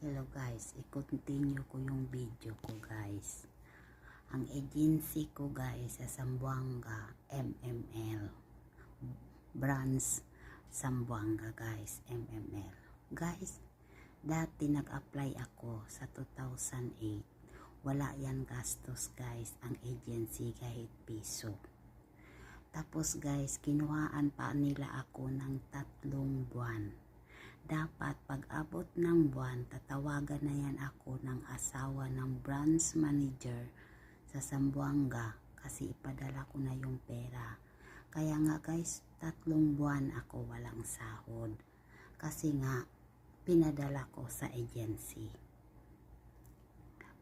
Hello guys, i-continue ko yung video ko guys. Ang agency ko guys sa Zamboanga, MML. Branch Zamboanga guys, MML. Guys, dati nag-apply ako sa 2008. Wala yan gastos guys, ang agency kahit piso. Tapos guys, kinuhaan pa nila ako ng 3 buwan. Dapat pag-abot ng buwan, tatawagan na yan ako ng asawa ng branch manager sa Zamboanga kasi ipadala ko na yung pera. Kaya nga guys, 3 buwan ako walang sahod kasi nga pinadala ko sa agency.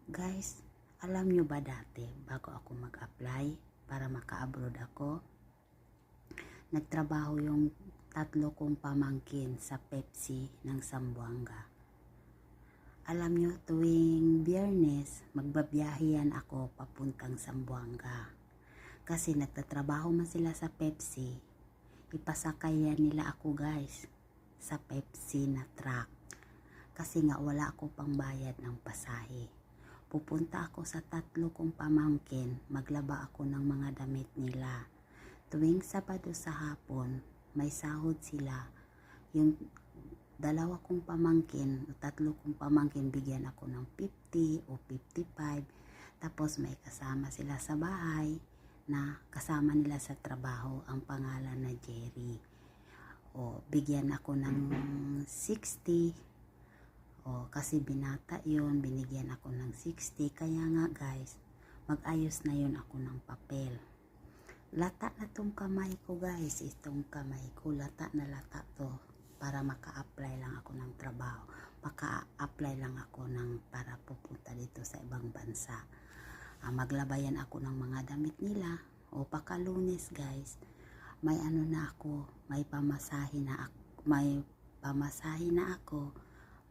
Guys, alam nyo ba dati bago ako mag-apply para maka-abroad ako, nagtrabaho yung 3 kong pamangkin sa Pepsi ng Zamboanga. Alam nyo, tuwing Biyernes, magbabiyahian ako papuntang Zamboanga. Kasi nagtatrabaho man sila sa Pepsi, ipasakayan nila ako guys sa Pepsi na truck. Kasi nga wala ako pang bayad ng pasahe. Pupunta ako sa 3 kong pamangkin, maglaba ako ng mga damit nila. Tuwing Sabado sa hapon, may sahod sila. Yung 2 kong pamangkin, 3 kong pamangkin, bigyan ako ng 50 o 55. Tapos may kasama sila sa bahay na kasama nila sa trabaho, ang pangalan na Jerry. O bigyan ako ng 60. O kasi binata yun, binigyan ako ng 60. Kaya nga guys, mag-ayos na yun ako ng papel. Lata na tong kamay ko guys, itong kamay ko, lata na lata to para maka-apply lang ako ng trabaho, maka-apply lang ako ng para pupunta dito sa ibang bansa. Maglabayan ako ng mga damit nila o paka-Lunes guys, may ano na ako, may pamasahe na ako,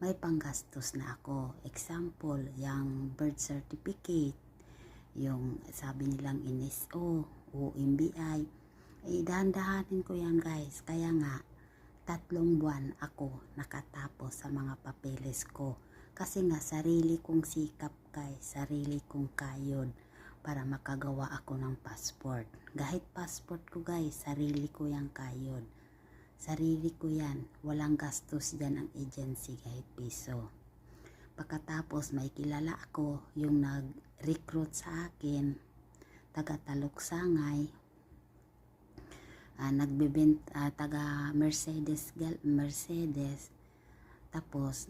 may panggastos na ako. Example, yung birth certificate, yung sabi nilang NSO o MBI, dahan-dahanin ko yan guys. Kaya nga 3 buwan ako nakatapos sa mga papeles ko kasi nga sarili kong sikap guys, sarili kong kayod para makagawa ako ng passport. Kahit passport ko guys, sarili ko yung kayod, sarili ko yan, walang gastos dyan ang agency kahit piso. Pagkatapos may kilala ako yung nag-recruit sa akin, taga Taluksangay, taga Mercedes. Tapos